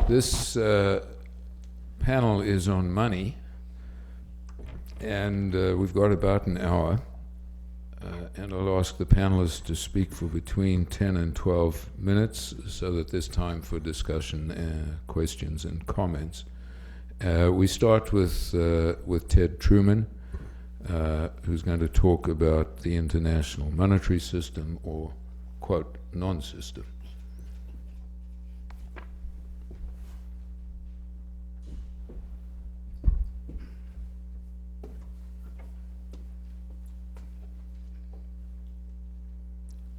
This panel is on money, and we've got about an hour. And I'll ask the panelists to speak for between 10 and 12 minutes so that there's time for discussion, questions, and comments. We start with Ted Truman, who's going to talk about the international monetary system, or, quote, non-system.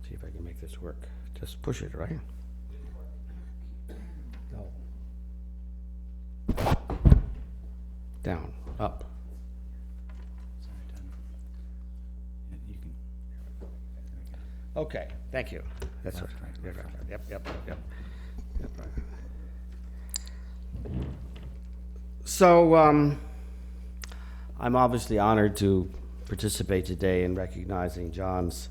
See if I can make this work. Just push it, right? No. Down, up. Okay, thank you. That's right. Yep. So, I'm obviously honored to participate today in recognizing John's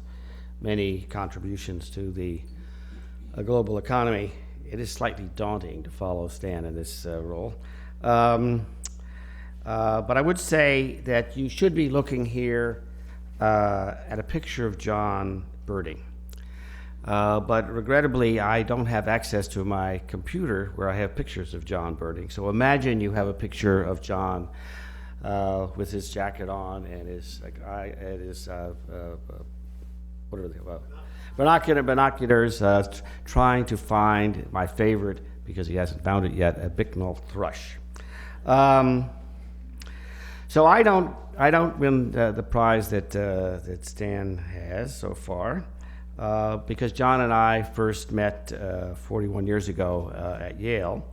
many contributions to the global economy. It is slightly daunting to follow Stan in this role. But I would say that you should be looking here at a picture of John birding. But regrettably, I don't have access to my computer where I have pictures of John birding. So imagine you have a picture of John with his jacket on and his what are they about? Binoculars, trying to find my favorite, because he hasn't found it yet, a Bicknell thrush. So I don't win the prize that Stan has so far, because John and I first met 41 years ago at Yale,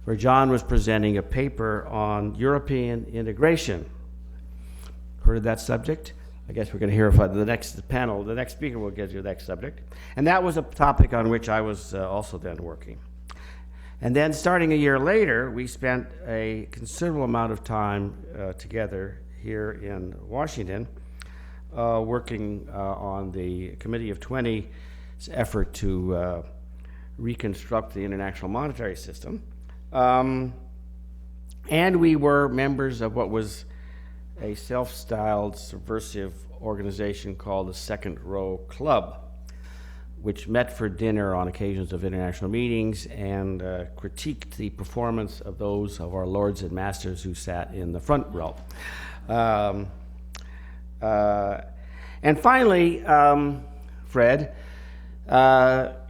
where John was presenting a paper on European integration. Heard of that subject? I guess we're going to hear about the next panel. The next speaker will get you the next subject. And that was a topic on which I was also then working. And then starting a year later, we spent a considerable amount of time together here in Washington, working on the Committee of 20's effort to reconstruct the international monetary system. And we were members of what was a self-styled subversive organization called the Second Row Club, which met for dinner on occasions of international meetings and critiqued the performance of those of our lords and masters who sat in the front row. And finally, Fred,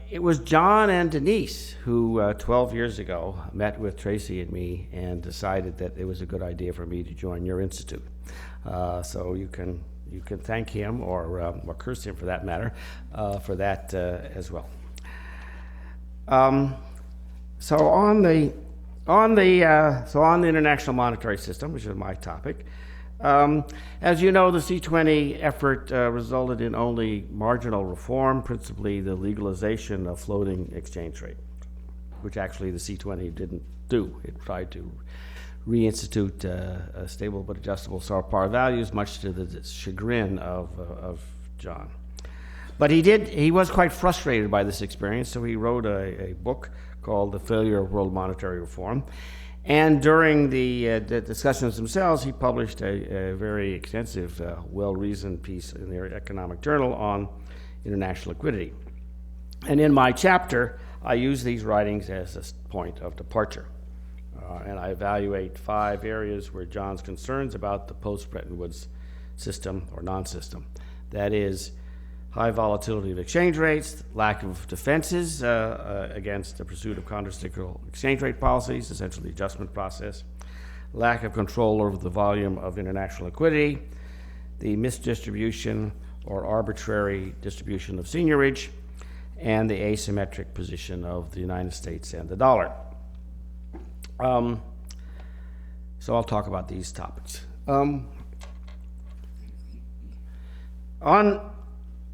it was John and Denise who 12 years ago met with Tracy and me and decided that it was a good idea for me to join your institute. So you can thank him or curse him for that matter for that as well. So on the international monetary system, which is my topic, as you know, the C20 effort resulted in only marginal reform, principally the legalization of floating exchange rate, which actually the C20 didn't do. It tried to reinstitute stable but adjustable par values, much to the chagrin of John. But he was quite frustrated by this experience, so he wrote a book called The Failure of World Monetary Reform. And during the discussions themselves, he published a very extensive, well-reasoned piece in the Economic Journal on international liquidity. And in my chapter, I use these writings as a point of departure. And I evaluate 5 areas where John's concerns about the post-Bretton Woods system or non-system. That is, high volatility of exchange rates, lack of defenses against the pursuit of countercyclical exchange rate policies, essentially the adjustment process, lack of control over the volume of international liquidity, the misdistribution or arbitrary distribution of seigniorage, and the asymmetric position of the United States and the dollar. So I'll talk about these topics.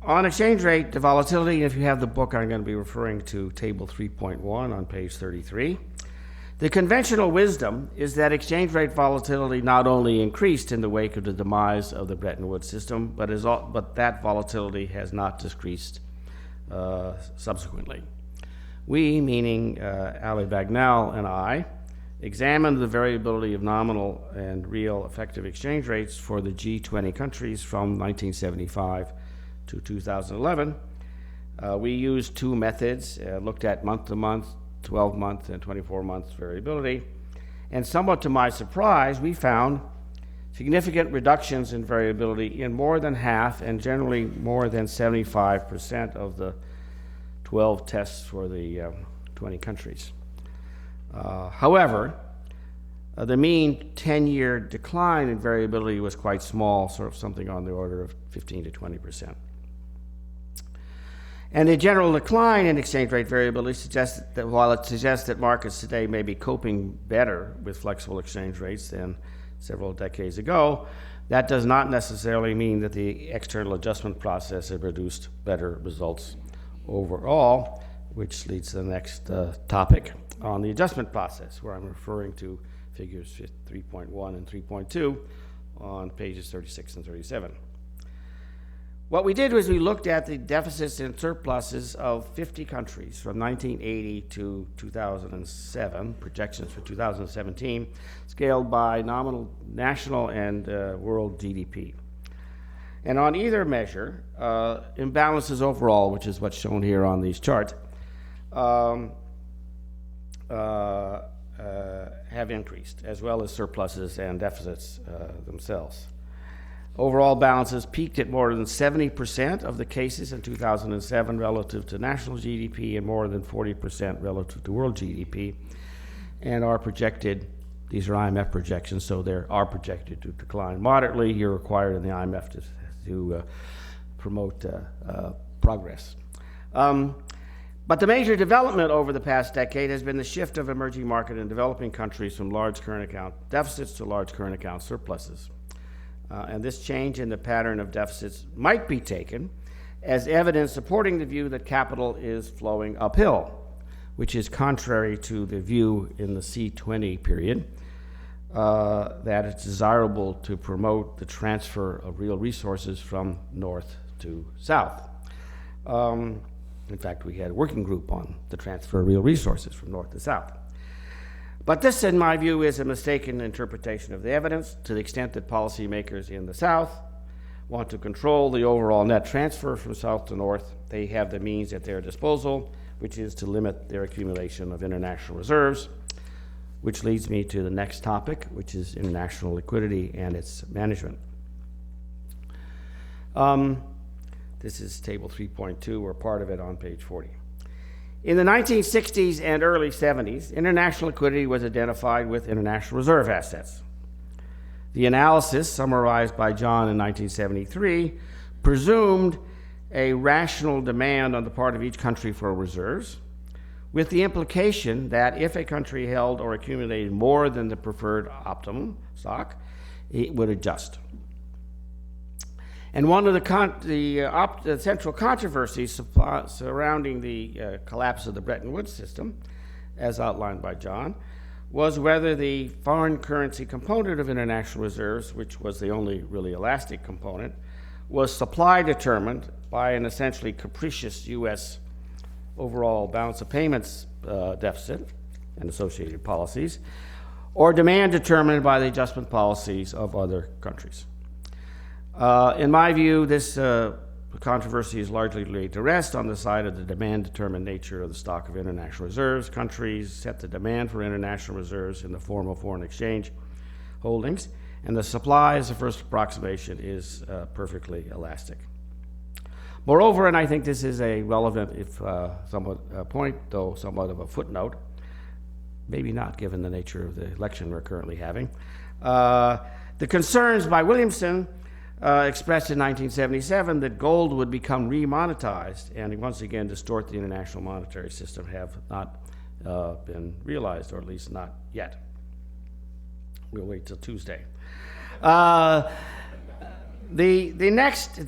On exchange rate volatility, if you have the book, I'm going to be referring to Table 3.1 on page 33. The conventional wisdom is that exchange rate volatility not only increased in the wake of the demise of the Bretton Woods system, but that volatility has not decreased subsequently. We, meaning Ali Bagnall and I, examined the variability of nominal and real effective exchange rates for the G20 countries from 1975 to 2011. We used two methods, looked at month-to-month, 12-month, and 24-month variability. And somewhat to my surprise, we found significant reductions in variability in more than half and generally more than 75% of the 12 tests for the 20 countries. However, the mean 10-year decline in variability was quite small, sort of something on the order of 15 to 20%. And the general decline in exchange rate variability suggests that while it suggests that markets today may be coping better with flexible exchange rates than several decades ago, that does not necessarily mean that the external adjustment process has produced better results overall, which leads to the next topic on the adjustment process, where I'm referring to figures 3.1 and 3.2 on pages 36 and 37. What we did was we looked at the deficits and surpluses of 50 countries from 1980 to 2007, projections for 2017, scaled by nominal national and world GDP. And on either measure, imbalances overall, which is what's shown here on these charts, have increased, as well as surpluses and deficits themselves. Overall balances peaked at more than 70% of the cases in 2007 relative to national GDP and more than 40% relative to world GDP, and are projected, these are IMF projections, so they are projected to decline moderately. You're required in the IMF to promote progress. But the major development over the past decade has been the shift of emerging market and developing countries from large current account deficits to large current account surpluses. And this change in the pattern of deficits might be taken as evidence supporting the view that capital is flowing uphill, which is contrary to the view in the C20 period that it's desirable to promote the transfer of real resources from north to south. In fact, we had a working group on the transfer of real resources from north to south. But this, in my view, is a mistaken interpretation of the evidence to the extent that policymakers in the South want to control the overall net transfer from south to north. They have the means at their disposal, which is to limit their accumulation of international reserves, which leads me to the next topic, which is international liquidity and its management. This is table 3.2, or part of it on page 40. In the 1960s and early 70s, international liquidity was identified with international reserve assets. The analysis, summarized by John in 1973, presumed a rational demand on the part of each country for reserves, with the implication that if a country held or accumulated more than the preferred optimum stock, it would adjust. And one of the central controversies surrounding the collapse of the Bretton Woods system, as outlined by John, was whether the foreign currency component of international reserves, which was the only really elastic component, was supply determined by an essentially capricious U.S. overall balance of payments deficit and associated policies, or demand determined by the adjustment policies of other countries. In my view, this controversy is largely laid to rest on the side of the demand-determined nature of the stock of international reserves. Countries set the demand for international reserves in the form of foreign exchange holdings, and the supply, as the first approximation, is perfectly elastic. Moreover, and I think this is a relevant, if somewhat point, though somewhat of a footnote, maybe not given the nature of the election we're currently having, the concerns by Williamson expressed in 1977 that gold would become remonetized and once again distort the international monetary system have not been realized, or at least not yet. We'll wait till Tuesday. The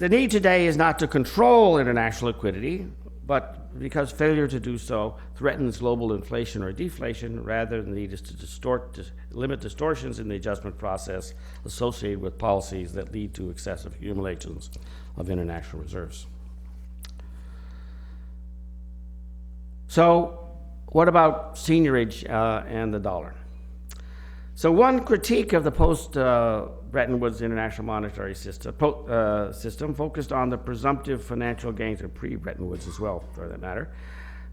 need today is not to control international liquidity, but because failure to do so threatens global inflation or deflation, rather than the need is to limit distortions in the adjustment process associated with policies that lead to excessive accumulations of international reserves. So What about seniorage and the dollar? So one critique of the post-Bretton Woods international monetary system focused on the presumptive financial gains, or pre-Bretton Woods as well, for that matter,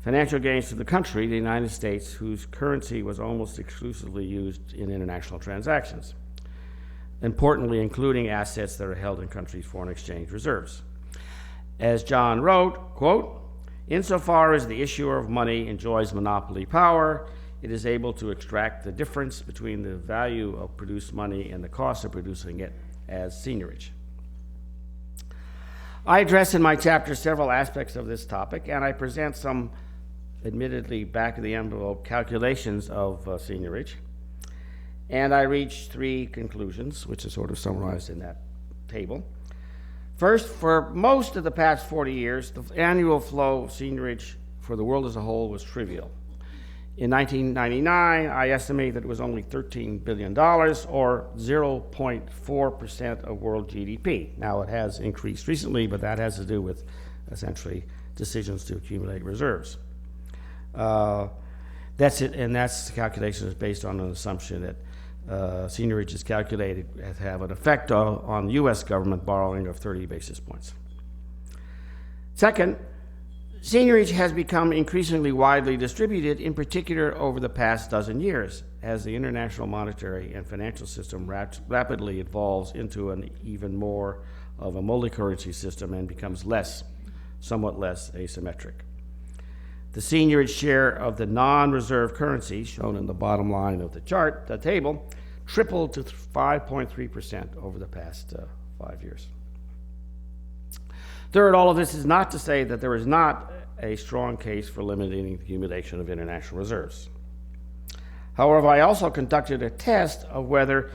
financial gains to the country, the United States, whose currency was almost exclusively used in international transactions, importantly including assets that are held in countries' foreign exchange reserves. As John wrote, quote, "Insofar as the issuer of money enjoys monopoly power, it is able to extract the difference between the value of produced money and the cost of producing it as seniorage." I address in my chapter several aspects of this topic, and I present some admittedly back-of-the-envelope calculations of seniorage, and I reach three conclusions, which are sort of summarized in that table. First, for most of the past 40 years, the annual flow of seniorage for the world as a whole was trivial. In 1999, I estimate that it was only $13 billion, or 0.4% of world GDP. Now, it has increased recently, but that has to do with, essentially, decisions to accumulate reserves. That's it, and that's the calculation is based on an assumption that seniorage is calculated to have an effect on U.S. government borrowing of 30 basis points. Second, seniorage has become increasingly widely distributed, in particular over the past dozen years, as the international monetary and financial system rapidly evolves into an even more of a multi-currency system and becomes somewhat less asymmetric. The seniorage share of the non-reserve currencies, shown in the bottom line of the chart, the table, tripled to 5.3% over the past 5 years. Third, all of this is not to say that there is not a strong case for limiting the accumulation of international reserves. However, I also conducted a test of whether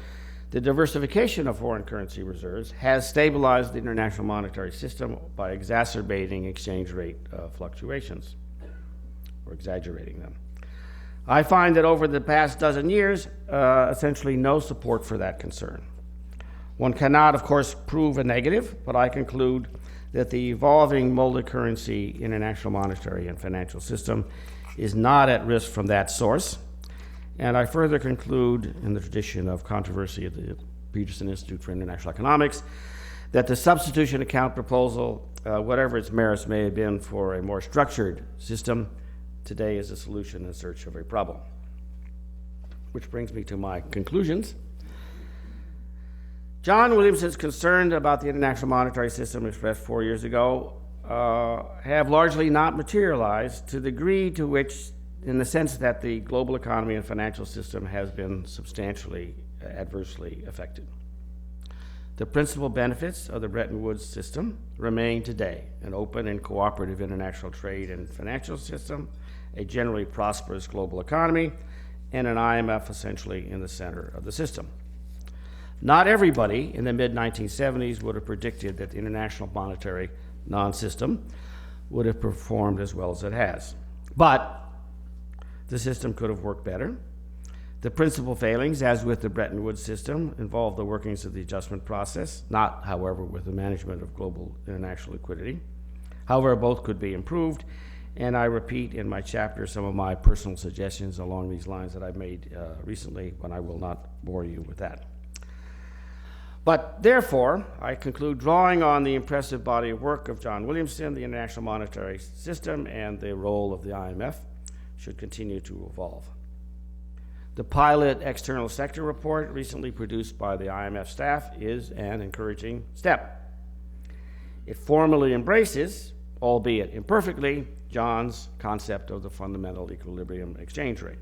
the diversification of foreign currency reserves has stabilized the international monetary system by exacerbating exchange rate fluctuations, or exaggerating them. I find that over the past dozen years, essentially no support for that concern. One cannot, of course, prove a negative, but I conclude that the evolving multi-currency international monetary and financial system is not at risk from that source. And I further conclude, in the tradition of controversy at the Peterson Institute for International Economics, that the substitution account proposal, whatever its merits may have been for a more structured system, today is a solution in search of a problem. Which brings me to my conclusions. John Williamson's concern about the international monetary system expressed 4 years ago have largely not materialized to the degree to which, in the sense that the global economy and financial system has been substantially adversely affected. The principal benefits of the Bretton Woods system remain today: an open and cooperative international trade and financial system, a generally prosperous global economy, and an IMF essentially in the center of the system. Not everybody in the mid-1970s would have predicted that the international monetary non-system would have performed as well as it has. But the system could have worked better. The principal failings, as with the Bretton Woods system, involve the workings of the adjustment process, not, however, with the management of global international liquidity. However, both could be improved, and I repeat in my chapter some of my personal suggestions along these lines that I've made recently, but I will not bore you with that. But therefore, I conclude, drawing on the impressive body of work of John Williamson, the international monetary system and the role of the IMF should continue to evolve. The pilot external sector report recently produced by the IMF staff is an encouraging step. It formally embraces, albeit imperfectly, John's concept of the fundamental equilibrium exchange rate.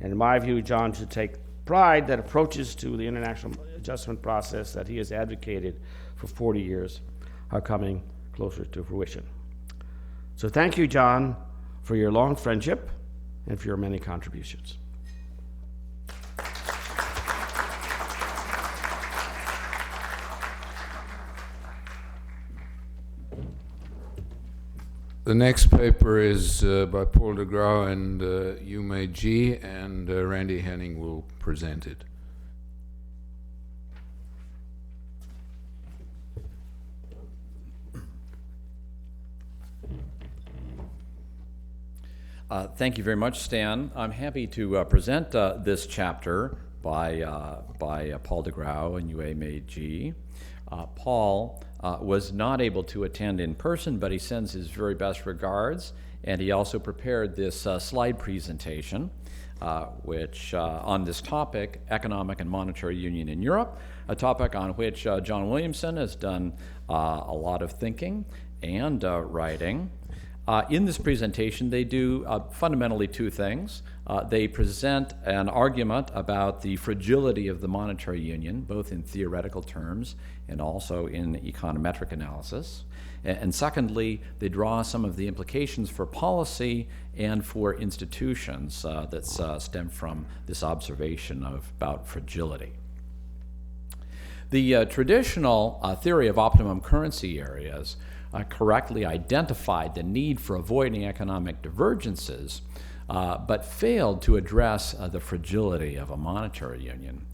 And in my view, John should take pride that approaches to the international adjustment process that he has advocated for 40 years are coming closer to fruition. So thank you, John, for your long friendship and for your many contributions. The next paper is by Paul de Grauw and Yume Ji, and Randy Henning will present it. Thank you very much, Stan. I'm happy to present this chapter by Paul de Grauw and Yue Mei Ji. Paul was not able to attend in person, but he sends his very best regards, and he also prepared this slide presentation, which on this topic, Economic and Monetary Union in Europe, a topic on which John Williamson has done a lot of thinking and writing. In this presentation, they do fundamentally two things. They present an argument about the fragility of the monetary union, both in theoretical terms and also in econometric analysis. And secondly, they draw some of the implications for policy and for institutions that stem from this observation about fragility. The traditional theory of optimum currency areas correctly identified the need for avoiding economic divergences, but failed to address the fragility of a monetary union.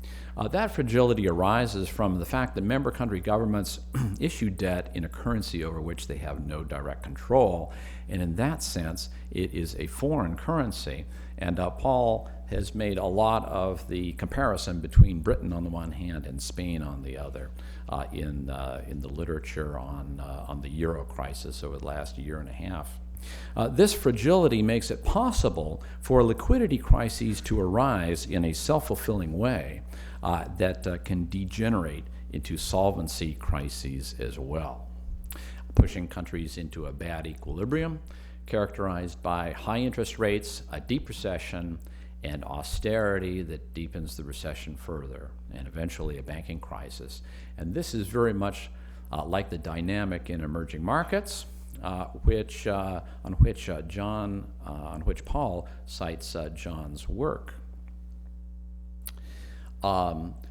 That fragility arises from the fact that member country governments issue debt in a currency over which they have no direct control, and in that sense, it is a foreign currency. And Paul has made a lot of the comparison between Britain on the one hand and Spain on the other in the literature on the euro crisis over the last year and a half. This fragility makes it possible for liquidity crises to arise in a self-fulfilling way that can degenerate into solvency crises as well, pushing countries into a bad equilibrium characterized by high interest rates, a deep recession, and austerity that deepens the recession further, and eventually a banking crisis. And this is very much like the dynamic in emerging markets, on which Paul cites John's work.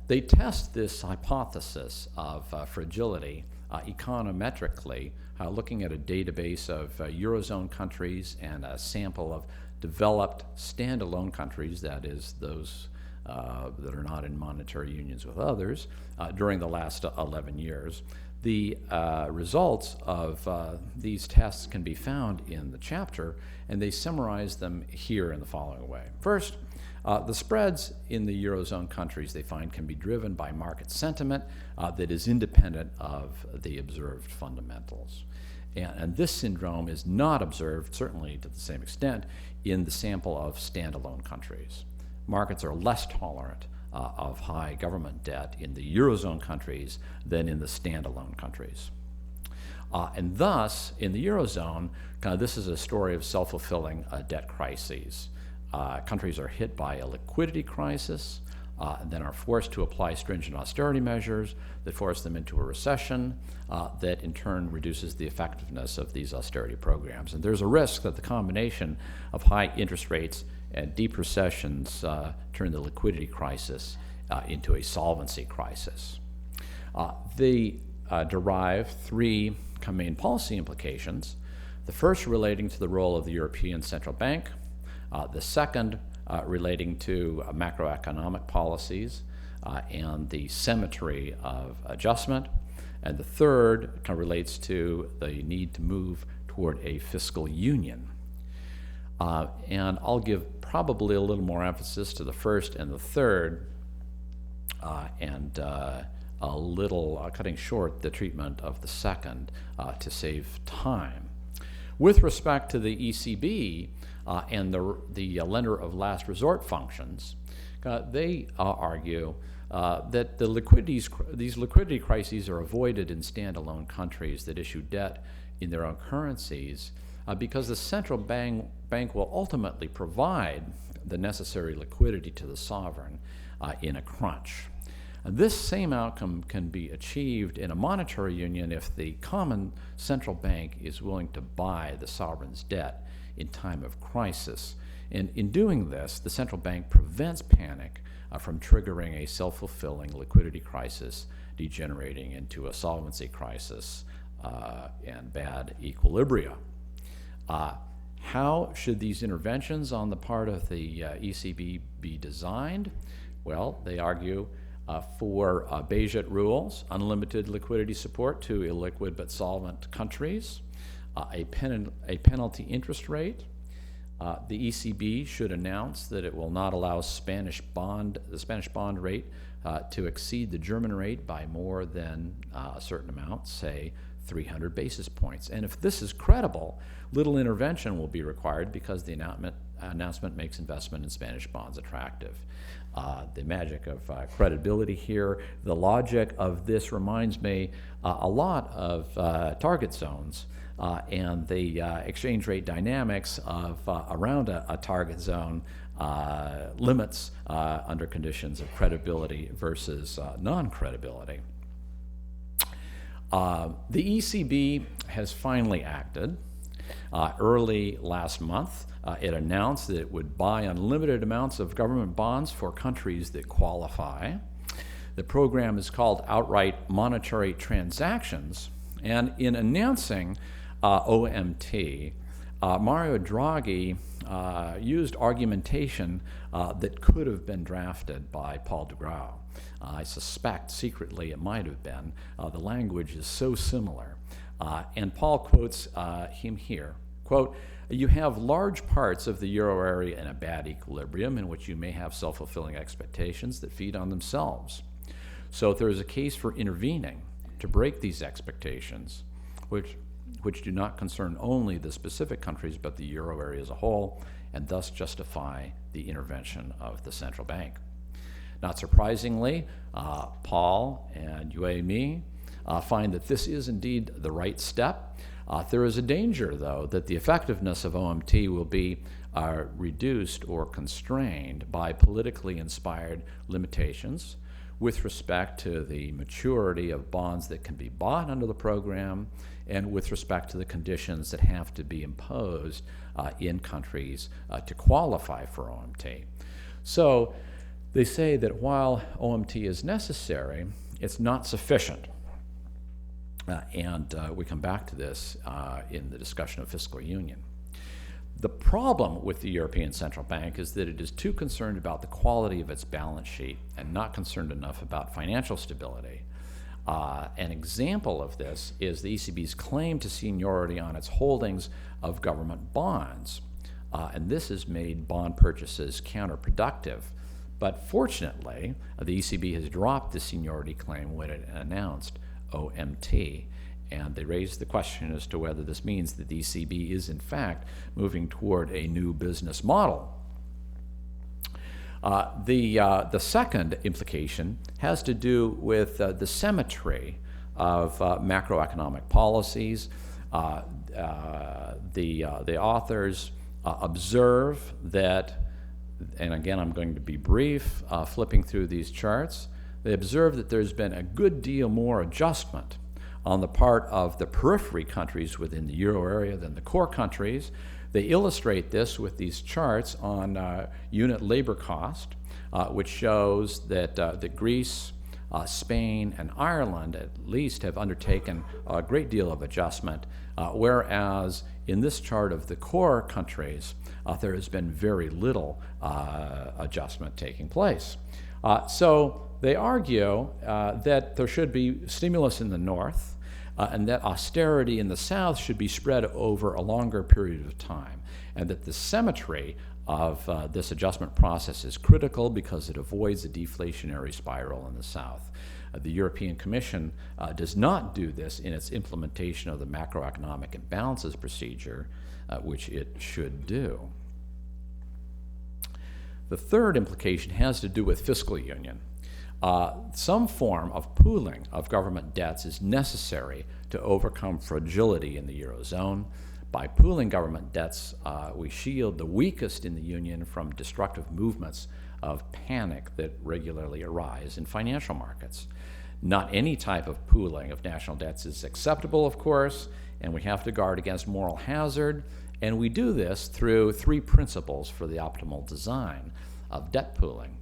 They test this hypothesis of fragility econometrically, looking at a database of Eurozone countries and a sample of developed standalone countries, that is, those that are not in monetary unions with others, during the last 11 years. The results of these tests can be found in the chapter, and they summarize them here in the following way. First, the spreads in the Eurozone countries, they find, can be driven by market sentiment that is independent of the observed fundamentals. And this syndrome is not observed, certainly to the same extent, in the sample of standalone countries. Markets are less tolerant of high government debt in the Eurozone countries than in the standalone countries. And thus, in the Eurozone, this is a story of self-fulfilling debt crises. Countries are hit by a liquidity crisis, and then are forced to apply stringent austerity measures that force them into a recession that in turn reduces the effectiveness of these austerity programs. And there's a risk that the combination of high interest rates and deep recessions turn the liquidity crisis into a solvency crisis. They derive three main policy implications. The first relating to the role of the European Central Bank, the second relating to macroeconomic policies and the symmetry of adjustment, and the third relates to the need to move toward a fiscal union. And I'll give probably a little more emphasis to the first and the third, and a little cutting short the treatment of the second to save time. With respect to the ECB and the lender of last resort functions, they argue that these liquidity crises are avoided in standalone countries that issue debt in their own currencies because the central bank will ultimately provide the necessary liquidity to the sovereign in a crunch. This same outcome can be achieved in a monetary union if the common central bank is willing to buy the sovereign's debt in time of crisis. And in doing this, the central bank prevents panic from triggering a self-fulfilling liquidity crisis, degenerating into a solvency crisis and bad equilibria. How should these interventions on the part of the ECB be designed? Well, they argue for Bayesian rules, unlimited liquidity support to illiquid but solvent countries, a penalty interest rate, The ECB should announce that it will not allow the Spanish bond rate to exceed the German rate by more than a certain amount, say 300 basis points. And if this is credible, little intervention will be required because the announcement makes investment in Spanish bonds attractive. The magic of credibility here, the logic of this reminds me a lot of target zones and the exchange rate dynamics of around a target zone limits under conditions of credibility versus non-credibility. The ECB has finally acted. Early last month, it announced that it would buy unlimited amounts of government bonds for countries that qualify. The program is called Outright Monetary Transactions, and in announcing OMT, Mario Draghi used argumentation that could have been drafted by Paul de Grauw. I suspect secretly it might have been. The language is so similar. And Paul quotes him here, quote, "You have large parts of the euro area in a bad equilibrium in which you may have self-fulfilling expectations that feed on themselves. So there is a case for intervening to break these expectations, which do not concern only the specific countries but the euro area as a whole, and thus justify the intervention of the central bank." Not surprisingly, Paul and you and me find that this is indeed the right step. There is a danger, though, that the effectiveness of OMT will be reduced or constrained by politically inspired limitations with respect to the maturity of bonds that can be bought under the program and with respect to the conditions that have to be imposed in countries to qualify for OMT. So they say that while OMT is necessary, it's not sufficient. And we come back to this in the discussion of fiscal union. The problem with the European Central Bank is that it is too concerned about the quality of its balance sheet and not concerned enough about financial stability. An example of this is the ECB's claim to seniority on its holdings of government bonds. And this has made bond purchases counterproductive. But fortunately, the ECB has dropped the seniority claim when it announced OMT. And they raised the question as to whether this means that the ECB is, in fact, moving toward a new business model. The second implication has to do with the symmetry of macroeconomic policies. The authors observe that, and again I'm going to be brief, flipping through these charts, they observe that there's been a good deal more adjustment on the part of the periphery countries within the euro area than the core countries. They illustrate this with these charts on unit labor cost, which shows that Greece, Spain, and Ireland at least have undertaken a great deal of adjustment, whereas in this chart of the core countries, there has been very little adjustment taking place. So they argue that there should be stimulus in the north and that austerity in the south should be spread over a longer period of time, and that the symmetry of this adjustment process is critical because it avoids a deflationary spiral in the south. The European Commission does not do this in its implementation of the macroeconomic imbalances procedure, which it should do. The third implication has to do with fiscal union. Some form of pooling of government debts is necessary to overcome fragility in the Eurozone. By pooling government debts, we shield the weakest in the Union from destructive movements of panic that regularly arise in financial markets. Not any type of pooling of national debts is acceptable, of course, and we have to guard against moral hazard, and we do this through three principles for the optimal design of debt pooling.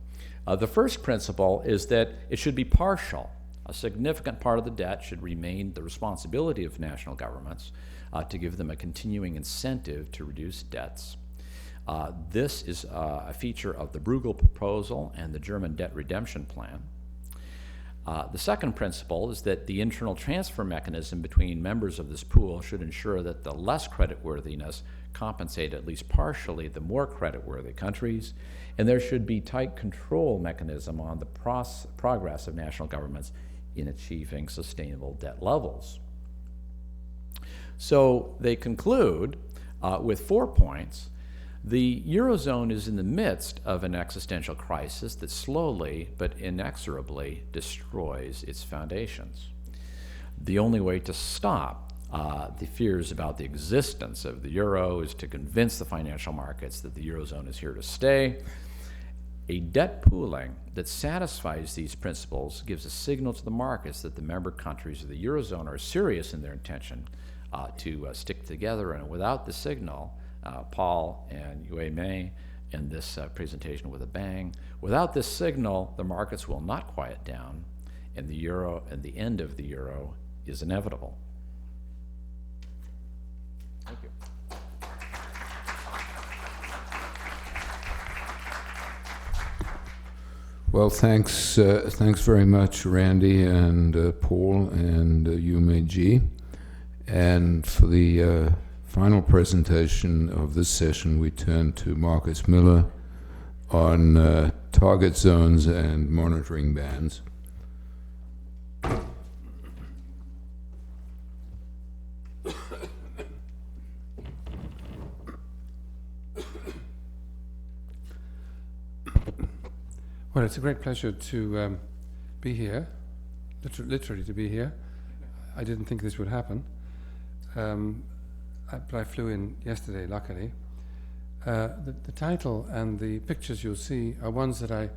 The first principle is that it should be partial. A significant part of the debt should remain the responsibility of national governments to give them a continuing incentive to reduce debts. This is a feature of the Bruegel proposal and the German debt redemption plan. The second principle is that the internal transfer mechanism between members of this pool should ensure that the less creditworthiness compensate at least partially the more creditworthy countries, and there should be tight control mechanism on the progress of national governments in achieving sustainable debt levels. So they conclude with 4 points. The Eurozone is in the midst of an existential crisis that slowly but inexorably destroys its foundations. The only way to stop the fears about the existence of the euro is to convince the financial markets that the Eurozone is here to stay. A debt pooling that satisfies these principles gives a signal to the markets that the member countries of the Eurozone are serious in their intention to stick together, and without the signal, Paul and Yue Mei in this presentation with a bang. Without this signal, the markets will not quiet down, and the euro and the end of the euro is inevitable. Thank you. Well, thanks very much, Randy and Paul and Yume Ji. And for the final presentation of this session, we turn to Marcus Miller on target zones and monitoring bands. Well, it's a great pleasure to be here, literally to be here. I didn't think this would happen, but I flew in yesterday, luckily. The title and the pictures you'll see are ones that I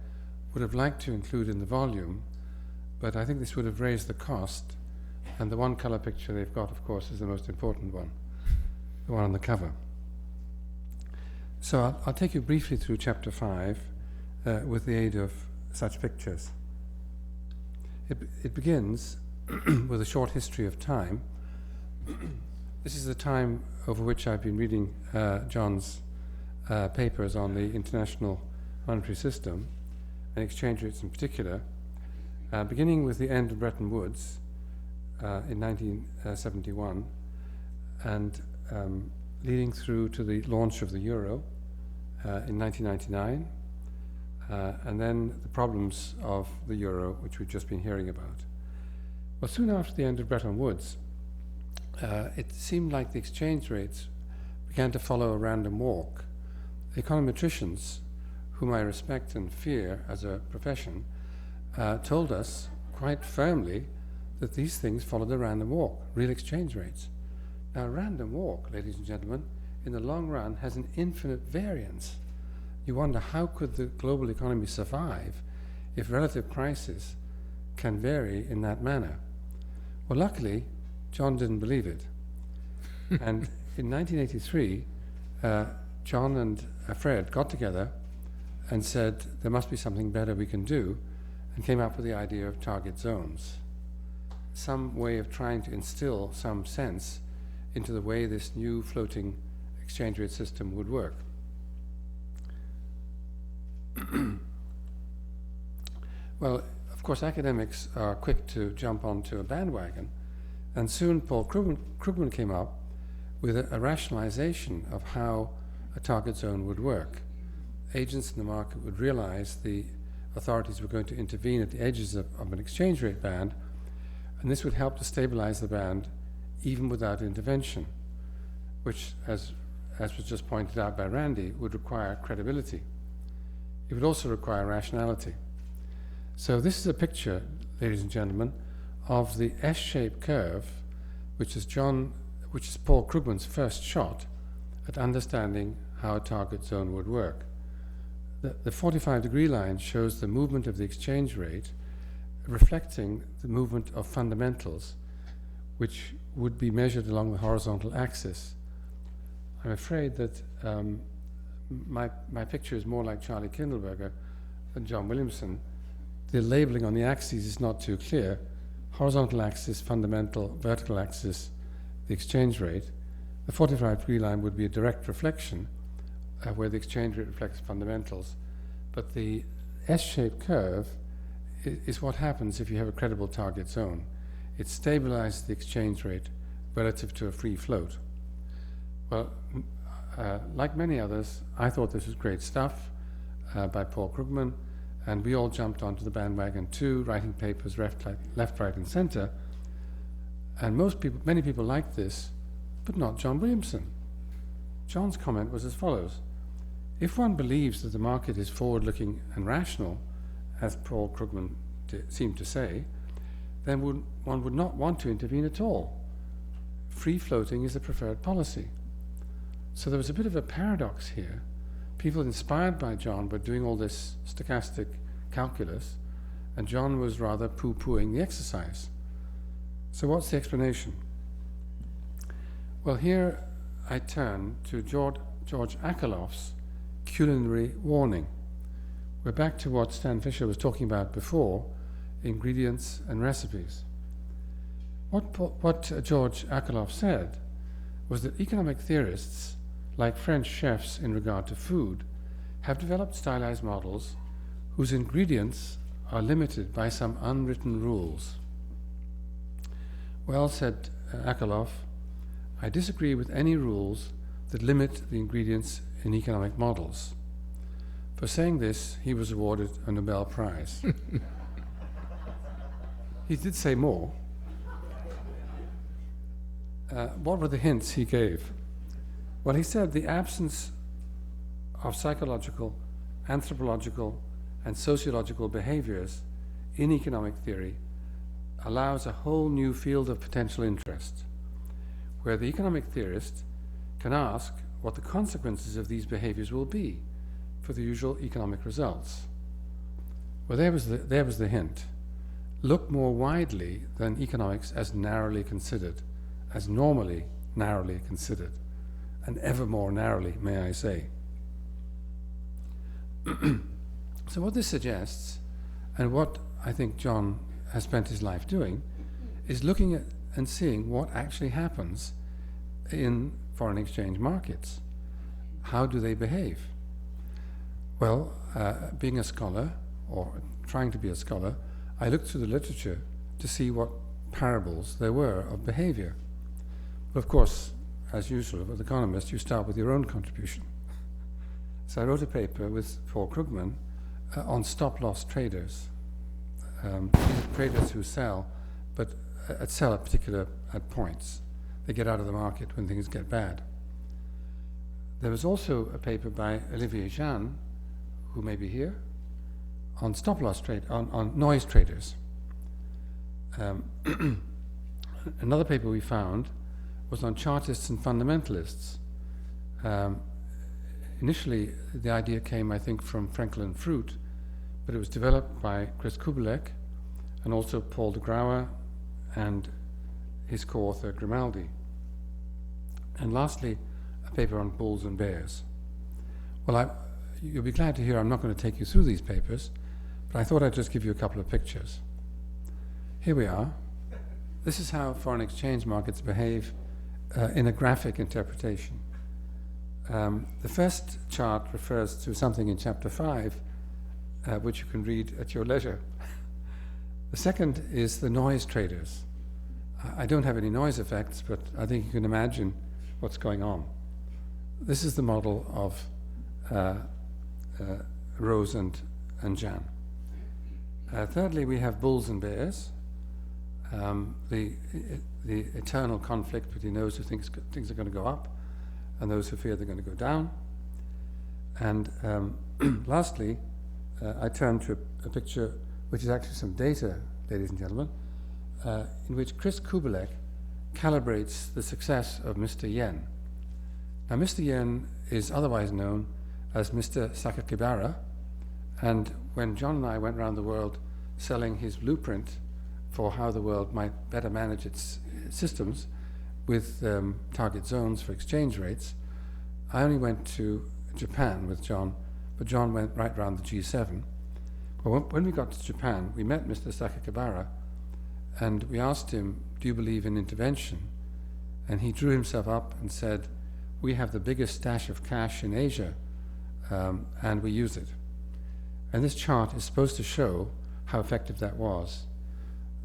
would have liked to include in the volume, but I think this would have raised the cost, and the one color picture they've got, of course, is the most important one, the one on the cover. So I'll take you briefly through Chapter 5, with the aid of such pictures. It begins with a short history of time. This is the time over which I've been reading John's papers on the international monetary system and exchange rates in particular, beginning with the end of Bretton Woods in 1971 and leading through to the launch of the euro in 1999. And then the problems of the euro, which we've just been hearing about. Well, soon after the end of Bretton Woods, it seemed like the exchange rates began to follow a random walk. The econometricians, whom I respect and fear as a profession, told us quite firmly that these things followed a random walk, real exchange rates. Now, a random walk, ladies and gentlemen, in the long run has an infinite variance. You wonder, how could the global economy survive if relative prices can vary in that manner? Well, luckily, John didn't believe it. And in 1983, John and Fred got together and said, there must be something better we can do, and came up with the idea of target zones. Some way of trying to instill some sense into the way this new floating exchange rate system would work. Well, of course, academics are quick to jump onto a bandwagon, and soon Paul Krugman came up with a rationalization of how a target zone would work. Agents in the market would realize the authorities were going to intervene at the edges of an exchange rate band, and this would help to stabilize the band even without intervention, which, as was just pointed out by Randy, would require credibility. It would also require rationality. So this is a picture, ladies and gentlemen, of the S-shaped curve, which is Paul Krugman's first shot at understanding how a target zone would work. The 45-degree line shows the movement of the exchange rate, reflecting the movement of fundamentals, which would be measured along the horizontal axis. I'm afraid that my picture is more like Charlie Kindleberger than John Williamson. The labeling on the axes is not too clear. Horizontal axis, fundamental, vertical axis, the exchange rate. The 45-degree line would be a direct reflection where the exchange rate reflects fundamentals. But the S-shaped curve is what happens if you have a credible target zone. It stabilizes the exchange rate relative to a free float. Well, like many others, I thought this was great stuff by Paul Krugman, and we all jumped onto the bandwagon too, writing papers left, right, and center. And many people liked this, but not John Williamson. John's comment was as follows: if one believes that the market is forward-looking and rational, as Paul Krugman seemed to say, then one would not want to intervene at all. Free floating is the preferred policy. So there was a bit of a paradox here. People inspired by John were doing all this stochastic calculus, and John was rather poo-pooing the exercise. So what's the explanation? Well, here I turn to George Akerlof's culinary warning. We're back to what Stan Fisher was talking about before, ingredients and recipes. What George Akerlof said was that economic theorists, like French chefs in regard to food, have developed stylized models whose ingredients are limited by some unwritten rules. Well, said Akerlof, I disagree with any rules that limit the ingredients in economic models. For saying this, he was awarded a Nobel Prize. He did say more. What were the hints he gave? Well, he said the absence of psychological, anthropological, and sociological behaviors in economic theory allows a whole new field of potential interest, where the economic theorist can ask what the consequences of these behaviors will be for the usual economic results. Well, there was the hint. Look more widely than economics as narrowly considered, as normally narrowly considered, and ever more narrowly, may I say. So what this suggests, and what I think John has spent his life doing, is looking at and seeing what actually happens in foreign exchange markets. How do they behave? Well, being a scholar, or trying to be a scholar, I looked through the literature to see what parables there were of behavior. But of course, as usual with economists, you start with your own contribution. So I wrote a paper with Paul Krugman on stop-loss traders. These are traders who sell, but sell at points. They get out of the market when things get bad. There was also a paper by Olivier Jeanne, who may be here, on stop-loss trade, on noise traders. Another paper we found was on chartists and fundamentalists. Initially, the idea came, I think, from Franklin Fruit, but it was developed by Chris Kubelek and also Paul de Grauwe and his co-author Grimaldi. And lastly, a paper on bulls and bears. Well, you'll be glad to hear I'm not going to take you through these papers, but I thought I'd just give you a couple of pictures. Here we are. This is how foreign exchange markets behave in a graphic interpretation. The first chart refers to something in chapter 5, which you can read at your leisure. The second is the noise traders. I don't have any noise effects, but I think you can imagine what's going on. This is the model of Rose and Jan. Thirdly, we have bulls and bears. The eternal conflict between those who think things are going to go up and those who fear they're going to go down. And lastly, I turn to a picture which is actually some data, ladies and gentlemen, in which Chris Kubelek calibrates the success of Mr. Yen. Now, Mr. Yen is otherwise known as Mr. Sakakibara, and when John and I went around the world selling his blueprint for how the world might better manage its systems with target zones for exchange rates, I only went to Japan with John, but John went right around the G7. Well, when we got to Japan, we met Mr. Sakakibara, and we asked him, do you believe in intervention? And he drew himself up and said, we have the biggest stash of cash in Asia, and we use it. And this chart is supposed to show how effective that was.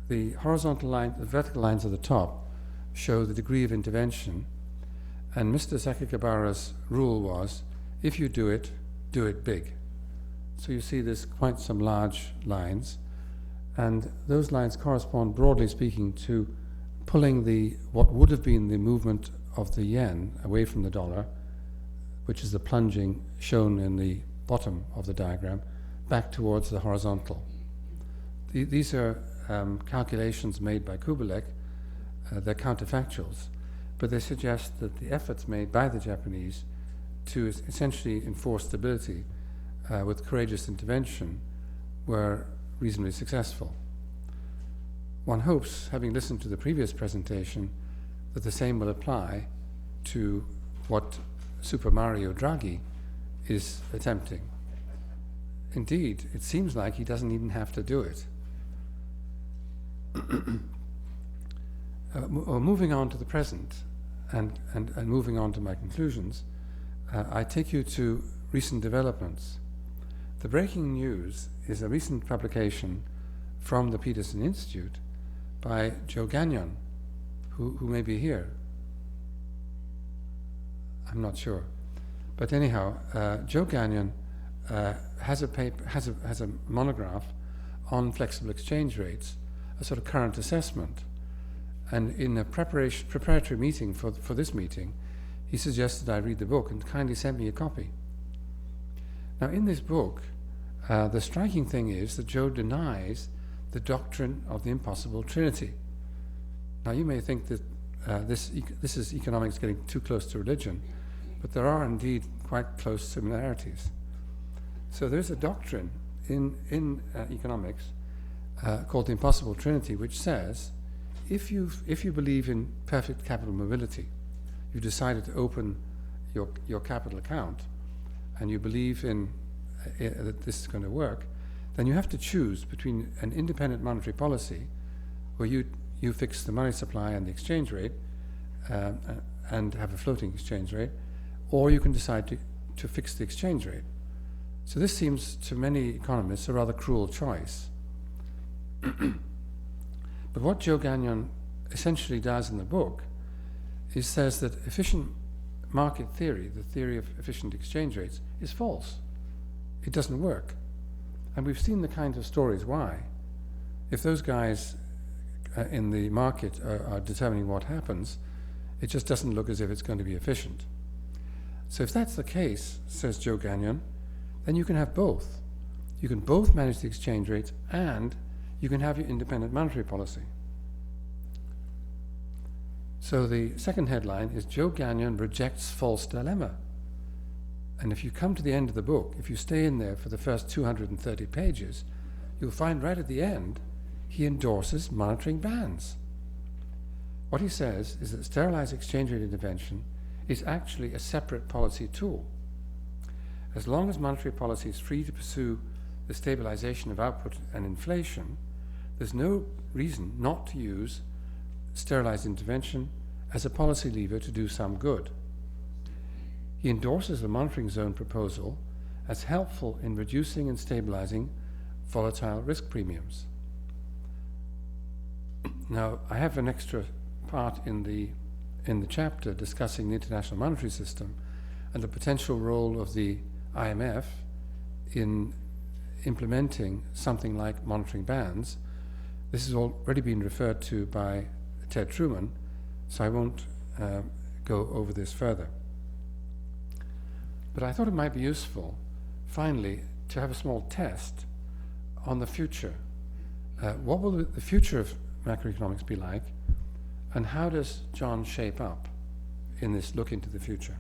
The horizontal line, the vertical lines at the top show the degree of intervention, and Mr. Sakakibara's rule was, if you do it big. So you see there's quite some large lines, and those lines correspond, broadly speaking, to pulling what would have been the movement of the yen away from the dollar, which is the plunging shown in the bottom of the diagram, back towards the horizontal. These are calculations made by Kubelik. They're counterfactuals, but they suggest that the efforts made by the Japanese to essentially enforce stability with courageous intervention were reasonably successful. One hopes, having listened to the previous presentation, that the same will apply to what Super Mario Draghi is attempting. Indeed, it seems like he doesn't even have to do it. Moving on to the present and moving on to my conclusions, I take you to recent developments. The breaking news is a recent publication from the Peterson Institute by Joe Gagnon, who may be here. I'm not sure. But anyhow, Joe Gagnon has a monograph on flexible exchange rates, a sort of current assessment. And in a preparatory meeting for this meeting, he suggested I read the book and kindly sent me a copy. Now, in this book, the striking thing is that Joe denies the doctrine of the impossible trinity. Now, you may think that this is economics getting too close to religion, but there are indeed quite close similarities. So there's a doctrine in economics called the impossible trinity, which says if you believe in perfect capital mobility, you've decided to open your capital account, and you believe that this is going to work, then you have to choose between an independent monetary policy, where you fix the money supply and the exchange rate, and have a floating exchange rate, or you can decide to fix the exchange rate. So this seems to many economists a rather cruel choice. But what Joe Gagnon essentially does in the book is says that efficient market theory, the theory of efficient exchange rates, is false. It doesn't work. And we've seen the kinds of stories why. If those guys in the market are determining what happens, it just doesn't look as if it's going to be efficient. So if that's the case, says Joe Gagnon, then you can have both. You can both manage the exchange rates and you can have your independent monetary policy. So the second headline is Joe Gagnon rejects false dilemma. And if you come to the end of the book, if you stay in there for the first 230 pages, you'll find right at the end he endorses monitoring bans. What he says is that sterilized exchange rate intervention is actually a separate policy tool. As long as monetary policy is free to pursue the stabilization of output and inflation, there's no reason not to use sterilized intervention as a policy lever to do some good. He endorses the monitoring zone proposal as helpful in reducing and stabilizing volatile risk premiums. Now, I have an extra part in the chapter discussing the international monetary system and the potential role of the IMF in implementing something like monitoring bans. This has already been referred to by Ted Truman, so I won't go over this further. But I thought it might be useful, finally, to have a small test on the future. What will the future of macroeconomics be like, and how does John shape up in this look into the future?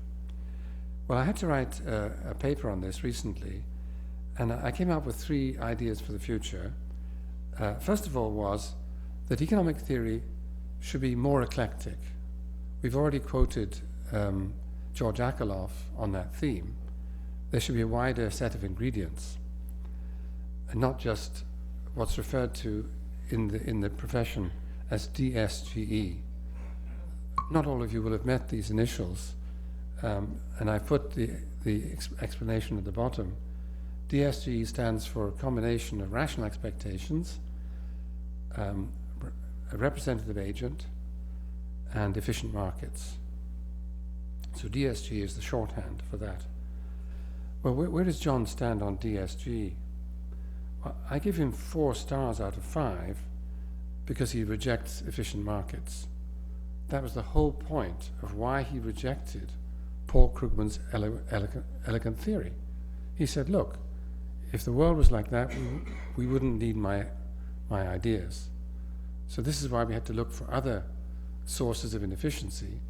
Well, I had to write a paper on this recently, and I came up with 3 ideas for the future. First of all was that economic theory should be more eclectic. We've already quoted George Akerlof on that theme. There should be a wider set of ingredients, and not just what's referred to in the profession as DSGE. Not all of you will have met these initials, and I put the explanation at the bottom, DSG stands for a combination of rational expectations, a representative agent, and efficient markets. So DSG is the shorthand for that. Well, where does John stand on DSG? Well, I give him 4 stars out of 5 because he rejects efficient markets. That was the whole point of why he rejected Paul Krugman's elegant theory. He said, look, if the world was like that, we wouldn't need my ideas. So this is why we had to look for other sources of inefficiency,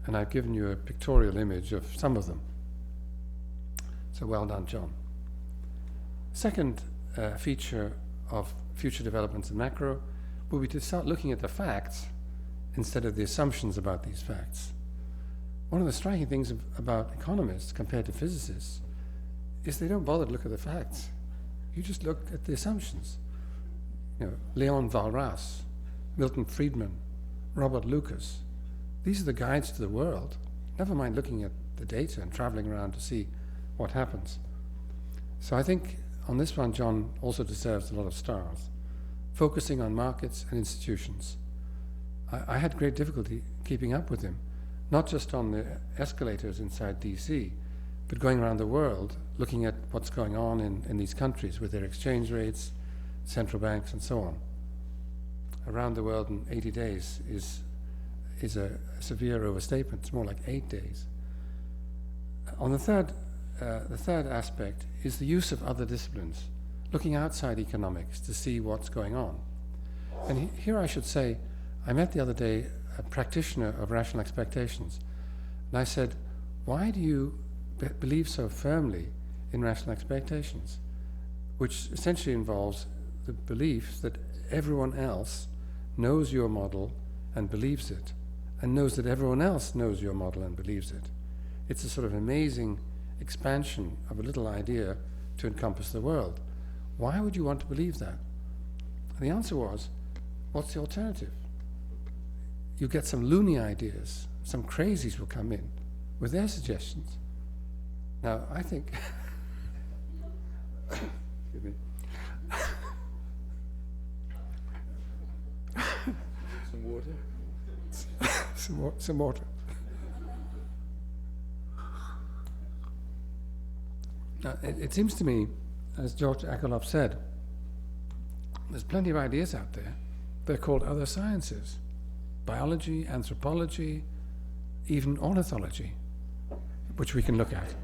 and I've given you a pictorial image of some of them. So well done, John. Second feature of future developments in macro will be to start looking at the facts instead of the assumptions about these facts. One of the striking things about economists compared to physicists is they don't bother to look at the facts. You just look at the assumptions. You know, Leon Walras, Milton Friedman, Robert Lucas. These are the guides to the world. Never mind looking at the data and traveling around to see what happens. So I think on this one, John also deserves a lot of stars, focusing on markets and institutions. I had great difficulty keeping up with him, not just on the escalators inside DC, but going around the world, looking at what's going on in these countries with their exchange rates, central banks, and so on. Around the world in 80 days is a severe overstatement. It's more like 8 days. On the third aspect is the use of other disciplines, looking outside economics to see what's going on. And here I should say, I met the other day a practitioner of rational expectations, and I said, why do you believe so firmly in rational expectations, which essentially involves the belief that everyone else knows your model and believes it, and knows that everyone else knows your model and believes it. It's a sort of amazing expansion of a little idea to encompass the world. Why would you want to believe that? And the answer was, what's the alternative? You get some loony ideas, some crazies will come in with their suggestions. Now, I think, excuse me. Some water? some water. Now, it seems to me, as George Akerlof said, there's plenty of ideas out there. They're called other sciences. Biology, anthropology, even ornithology, which we can look at.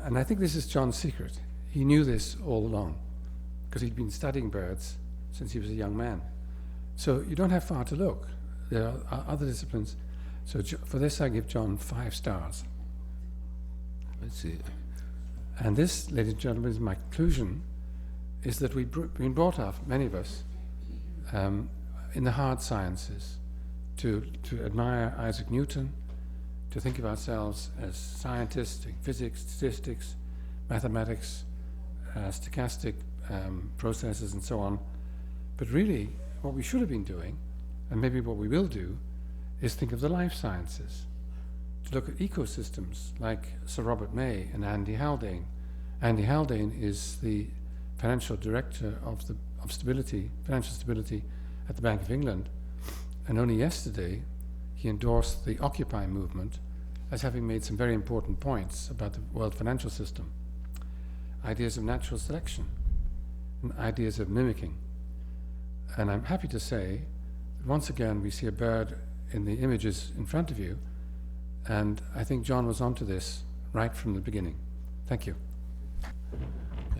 And I think this is John's secret. He knew this all along, because he'd been studying birds since he was a young man. So you don't have far to look. There are other disciplines. So for this, I give John 5 stars. Let's see. And this, ladies and gentlemen, is my conclusion, is that we've been brought up, many of us, in the hard sciences, to admire Isaac Newton, to think of ourselves as scientists in physics, statistics, mathematics, stochastic processes, and so on. But really, what we should have been doing, and maybe what we will do, is think of the life sciences, to look at ecosystems like Sir Robert May and Andy Haldane. Andy Haldane is the financial director of financial stability at the Bank of England, and only yesterday he endorsed the Occupy movement as having made some very important points about the world financial system. Ideas of natural selection and ideas of mimicking. And I'm happy to say that once again we see a bird in the images in front of you, and I think John was onto this right from the beginning. Thank you.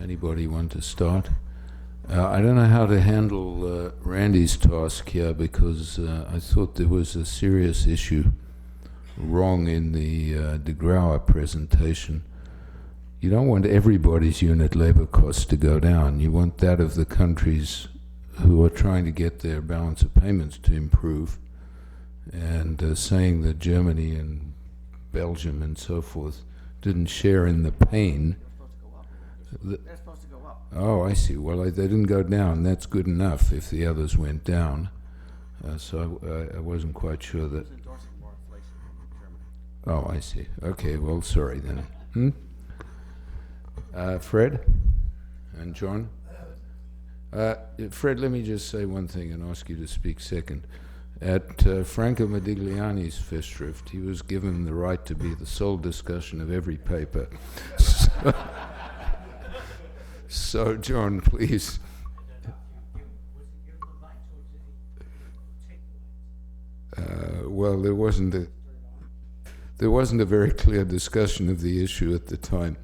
Anybody want to start? I don't know how to handle Randy's task here, because I thought there was a serious issue wrong in the de Grauer presentation. You don't want everybody's unit labor costs to go down. You want that of the countries who are trying to get their balance of payments to improve. And saying that Germany and Belgium and so forth didn't share in the pain. They're supposed to go up. Oh, I see. Well, they didn't go down. That's good enough if the others went down. So I wasn't quite sure that. It's endorsing more inflation in Germany. Oh, I see. Okay, well, sorry then. Fred and John? Fred, let me just say one thing and ask you to speak second. At Franco Modigliani's Festschrift, he was given the right to be the sole discussion of every paper. So, John, please. Well, there wasn't a very clear discussion of the issue at the time.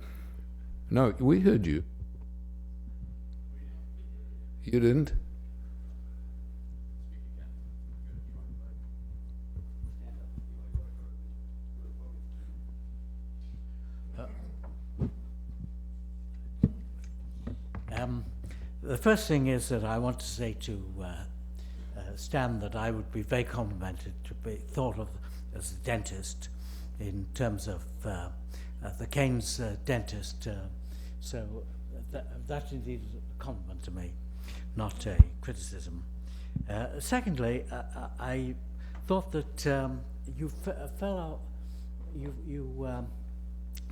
No, we heard you. You didn't? The first thing is that I want to say to Stan that I would be very complimented to be thought of as a dentist in terms of the Keynes dentist. So that indeed is a compliment to me, not a criticism. Secondly, I thought that you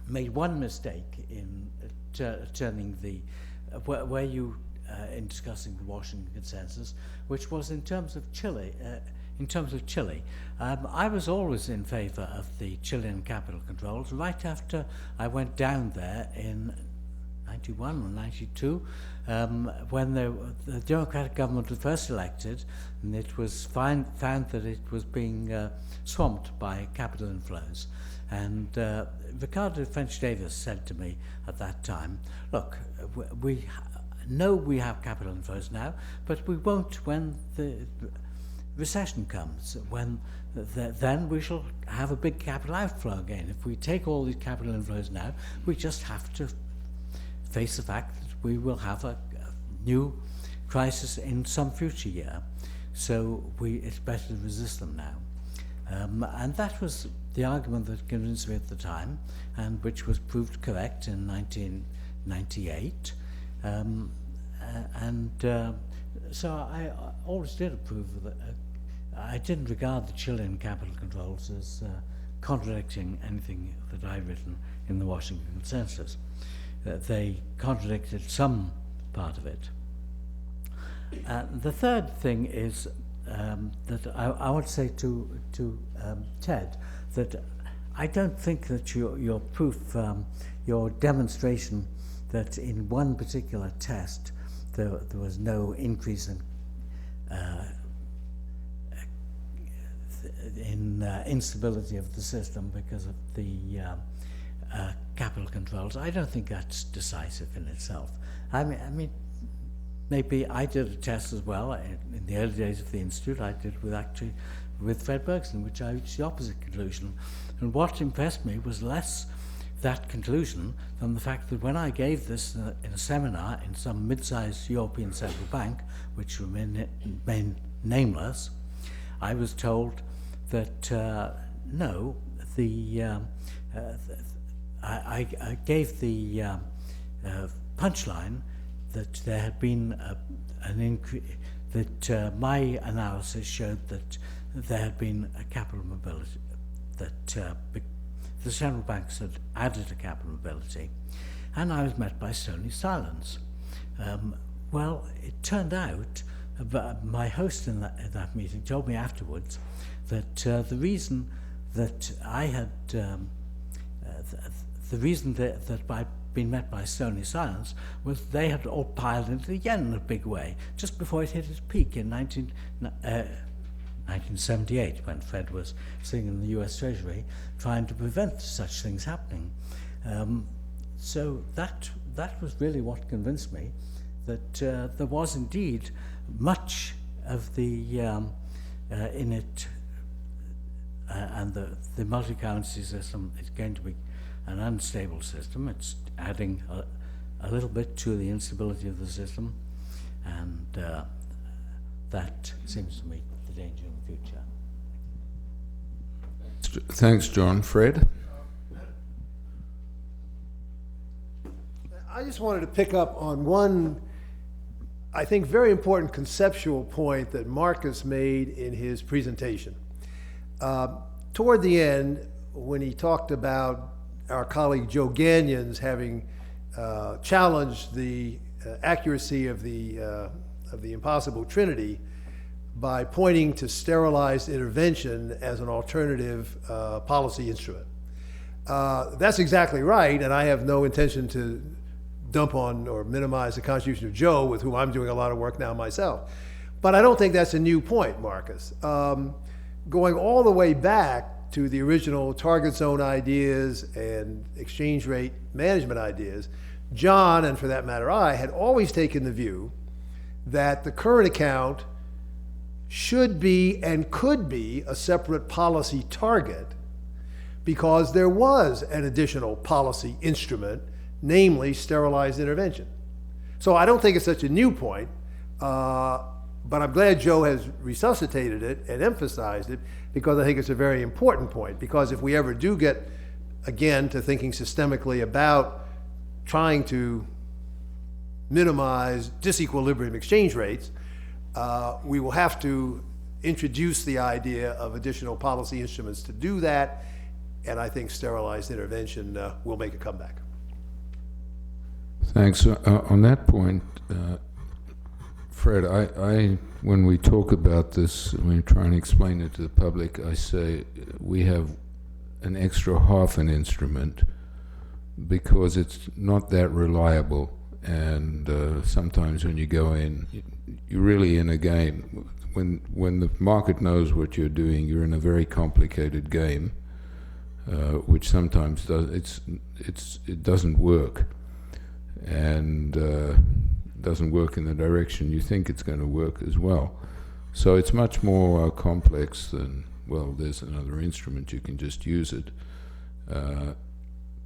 made one mistake in turning the where you in discussing the Washington Consensus, which was in terms of Chile. I was always in favour of the Chilean capital controls. Right after I went down there in 91 or 92, when the Democratic government was first elected, and it was found that it was being swamped by capital inflows. And Ricardo French Davis said to me at that time, look, we know we have capital inflows now, but we won't when the recession comes, when then we shall have a big capital outflow again. If we take all these capital inflows now, we just have to face the fact that we will have a new crisis in some future year. So it's better to resist them now. And that was the argument that convinced me at the time, and which was proved correct in 1998. So I always did approve of it. I didn't regard the Chilean capital controls as contradicting anything that I'd written in the Washington Consensus. They contradicted some part of it. The third thing is that I want to say to Ted that I don't think that your proof, your demonstration that in one particular test there was no increase in instability of the system because of the capital controls. I don't think that's decisive in itself. I mean, maybe I did a test as well in the early days of the Institute. I did with Fred Bergson, which I reached the opposite conclusion. And what impressed me was less that conclusion than the fact that when I gave this in a seminar in some mid-sized European central bank, which remain nameless, I was told that no, I gave the punchline that there had been an increase, that my analysis showed that there had been a capital mobility, that the central banks had added a capital mobility, and I was met by stony silence. Well, it turned out, my host in that meeting told me afterwards that the reason that I had, the reason that I'd been met by stony silence was they had all piled into the yen in a big way, just before it hit its peak in 1978, when Fred was sitting in the US Treasury trying to prevent such things happening. So that was really what convinced me that there was indeed much of the in it, and the multi-currency system is going to be an unstable system. It's adding a little bit to the instability of the system, and that seems to me the danger in the future. Thanks, John. Fred? I just wanted to pick up on one, I think, very important conceptual point that Marcus made in his presentation. Toward the end, when he talked about our colleague Joe Gagnon's having challenged the accuracy of the impossible trinity by pointing to sterilized intervention as an alternative policy instrument. That's exactly right, and I have no intention to dump on or minimize the contribution of Joe, with whom I'm doing a lot of work now myself. But I don't think that's a new point, Marcus. Going all the way back to the original target zone ideas and exchange rate management ideas, John, and for that matter I, had always taken the view that the current account should be and could be a separate policy target because there was an additional policy instrument, namely sterilized intervention. So I don't think it's such a new point, but I'm glad Joe has resuscitated it and emphasized it, because I think it's a very important point. Because if we ever do get, again, to thinking systemically about trying to minimize disequilibrium exchange rates, we will have to introduce the idea of additional policy instruments to do that, and I think sterilized intervention will make a comeback. Thanks. On that point, Fred, I when we talk about this, when we try and explain it to the public, I say we have an extra half an instrument because it's not that reliable, and sometimes when you go in, you're really in a game. When the market knows what you're doing, you're in a very complicated game, which sometimes it doesn't work, and doesn't work in the direction you think it's going to work as well. So it's much more complex than, well, there's another instrument, you can just use it.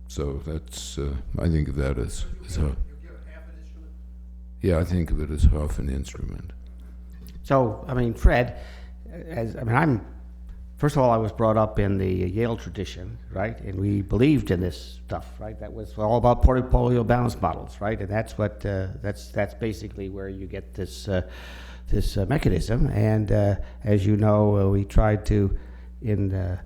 So that's, I think of that as yeah, I think of it as half an instrument. So, I mean, Fred, first of all, I was brought up in the Yale tradition, right? And we believed in this stuff, right? That was all about portfolio balance models, right? And that's what that's basically where you get this this mechanism. And as you know, we tried to in the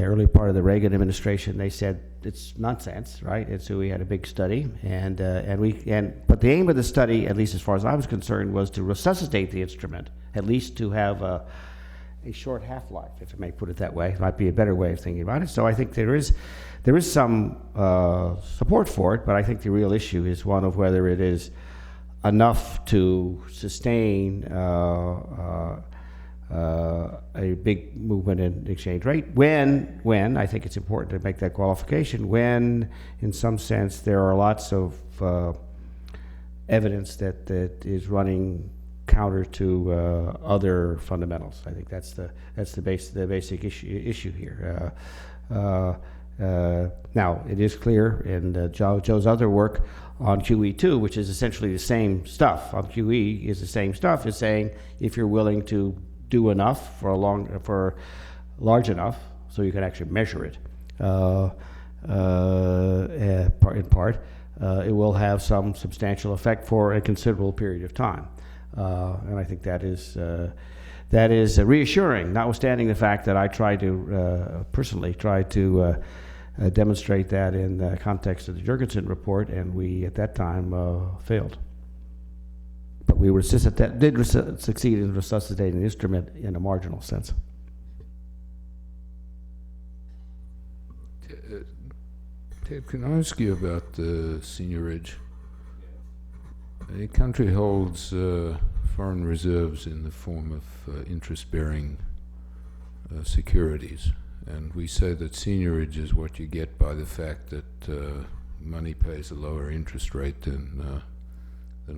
early part of the Reagan administration, they said it's nonsense, right? And so we had a big study, but the aim of the study, at least as far as I was concerned, was to resuscitate the instrument, at least to have a short half-life, if I may put it that way. It might be a better way of thinking about it. So I think there is some support for it, but I think the real issue is one of whether it is enough to sustain a big movement in exchange rate. When I think it's important to make that qualification, when in some sense there are lots of evidence that is running counter to other fundamentals. I think that's the basic issue here. Now it is clear in Joe's other work on QE2, which is essentially the same stuff. On QE is the same stuff. Is saying if you're willing to do enough for large enough, so you can actually measure it. In part, it will have some substantial effect for a considerable period of time. And I think that is reassuring, notwithstanding the fact that I personally tried to demonstrate that in the context of the Jurgensen report, and we at that time failed. But we did succeed in resuscitating the instrument in a marginal sense. Ted, can I ask you about the seigniorage? A country holds foreign reserves in the form of interest-bearing securities, and we say that seigniorage is what you get by the fact that money pays a lower interest rate than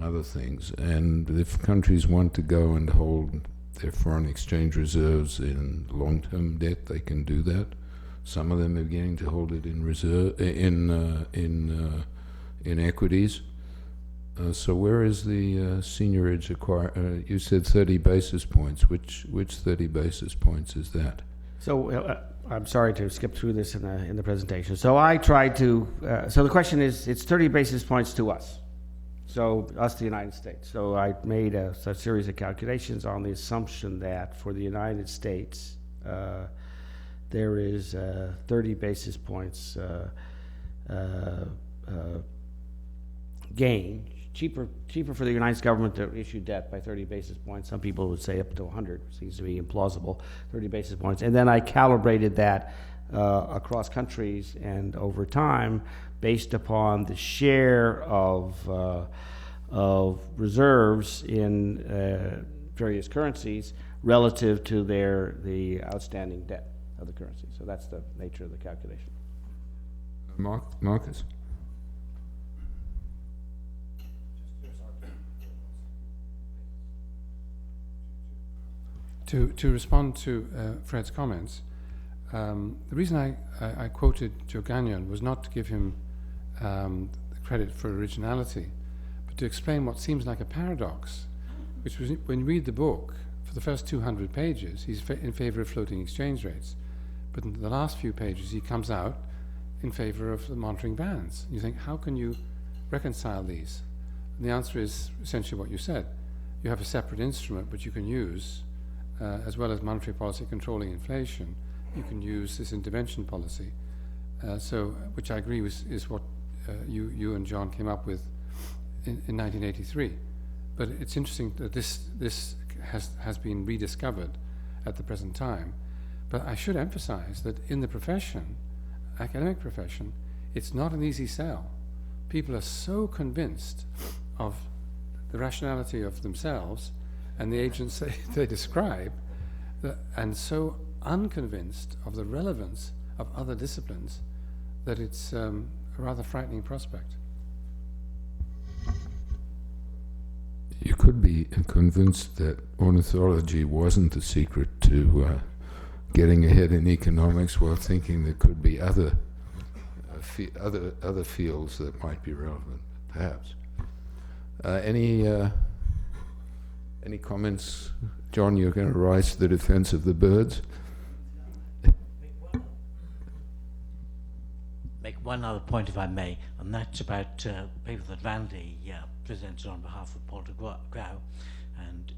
other things. And if countries want to go and hold their foreign exchange reserves in long-term debt, they can do that. Some of them are beginning to hold it in equities. So where is the seigniorage you said 30 basis points. Which 30 basis points is that? So I'm sorry to skip through this in the presentation. So I tried to. So the question is, it's 30 basis points to us. So us, the United States. So I made a series of calculations on the assumption that for the United States, there is 30 basis points gain, cheaper for the United States government to issue debt by 30 basis points. Some people would say up to 100, seems to be implausible, 30 basis points. And then I calibrated that across countries and over time based upon the share of reserves in various currencies relative to the outstanding debt of the currency. So that's the nature of the calculation. Marcus? To respond to Fred's comments, the reason I quoted Joe Gagnon was not to give him the credit for originality, but to explain what seems like a paradox, which was when you read the book, for the first 200 pages, he's in favor of floating exchange rates, but in the last few pages he comes out in favor of the monitoring bands. You think, how can you reconcile these? And the answer is essentially what you said. You have a separate instrument which you can use, as well as monetary policy controlling inflation. You can use this intervention policy, which I agree is what you and John came up with in 1983. But it's interesting that this has been rediscovered at the present time. But I should emphasize that in the profession, academic profession, it's not an easy sell. People are so convinced of the rationality of themselves and the agents they describe, and so unconvinced of the relevance of other disciplines that it's a rather frightening prospect. You could be convinced that ornithology wasn't the secret to getting ahead in economics, while thinking there could be other fields that might be relevant, perhaps. Any comments? John, you're going to rise to the defense of the birds? Make one other point, if I may, and that's about the paper that Vandy presented on behalf of Paul de Grau and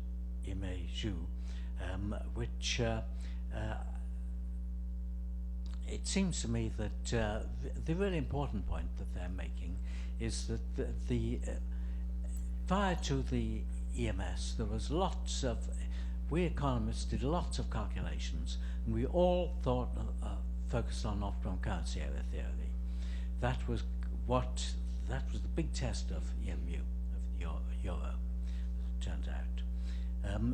Yimei Zhu, which it seems to me that the really important point that they're making is that prior to the EMS, there was lots of, we economists did lots of calculations, and we all thought focused on optimum currency area theory. That was the big test of EMU, of the euro, it turns out.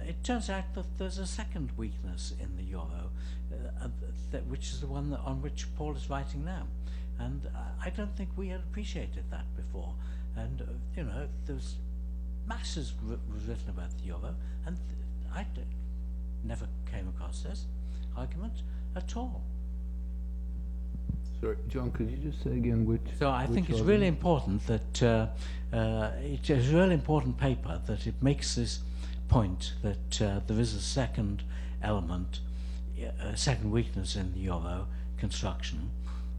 It turns out that there's a second weakness in the euro, which is the one on which Paul is writing now. And I don't think we had appreciated that before. And, there's masses written about the euro, and I never came across this argument at all. Sorry, John, could you just say again which? So I think it's really important that it's a really important paper that it makes this point that there is a second element, a second weakness in the euro construction.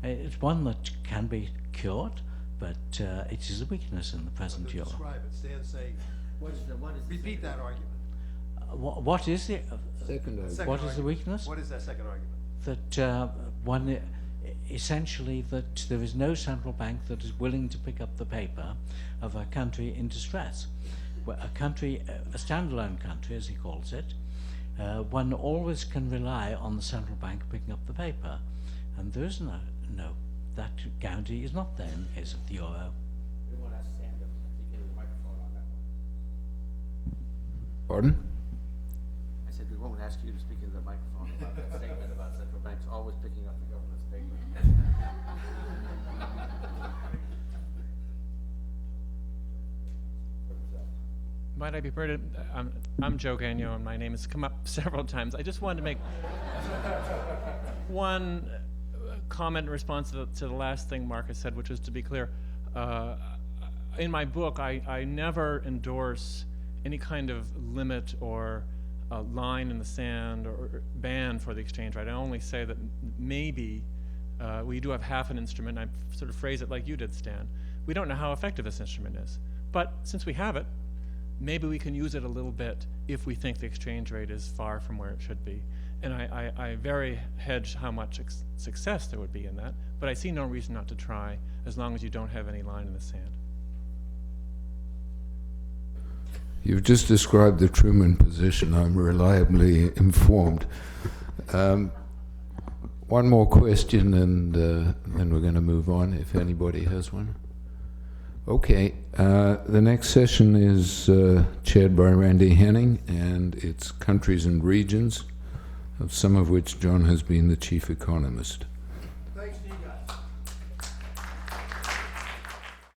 It's one that can be cured, but it is a weakness in the present euro. Describe it. Stan's saying, repeat that argument. What is the Second argument. what is the weakness? What is that second argument? That essentially that there is no central bank that is willing to pick up the paper of a country in distress. A country, a standalone country, as he calls it, one always can rely on the central bank picking up the paper, and there is no that guarantee is not there in the case of the euro. Pardon? I said we won't ask you to speak into the microphone about that statement about central banks always picking up the government's paper. Might I be permitted? I'm Joe Gagnon, and my name has come up several times. I just wanted to make one comment in response to the last thing Marcus said, which is to be clear. In my book, I never endorse any kind of limit or line in the sand or ban for the exchange rate. I only say that maybe we do have half an instrument, and I sort of phrase it like you did, Stan. We don't know how effective this instrument is. But since we have it, maybe we can use it a little bit if we think the exchange rate is far from where it should be. and I very hedge how much success there would be in that, but I see no reason not to try as long as you don't have any line in the sand. You've just described the Truman position. I'm reliably informed. One more question, and then we're going to move on, if anybody has one. Okay. The next session is chaired by Randy Henning, and it's countries and regions, of some of which John has been the chief economist. Thanks to you guys.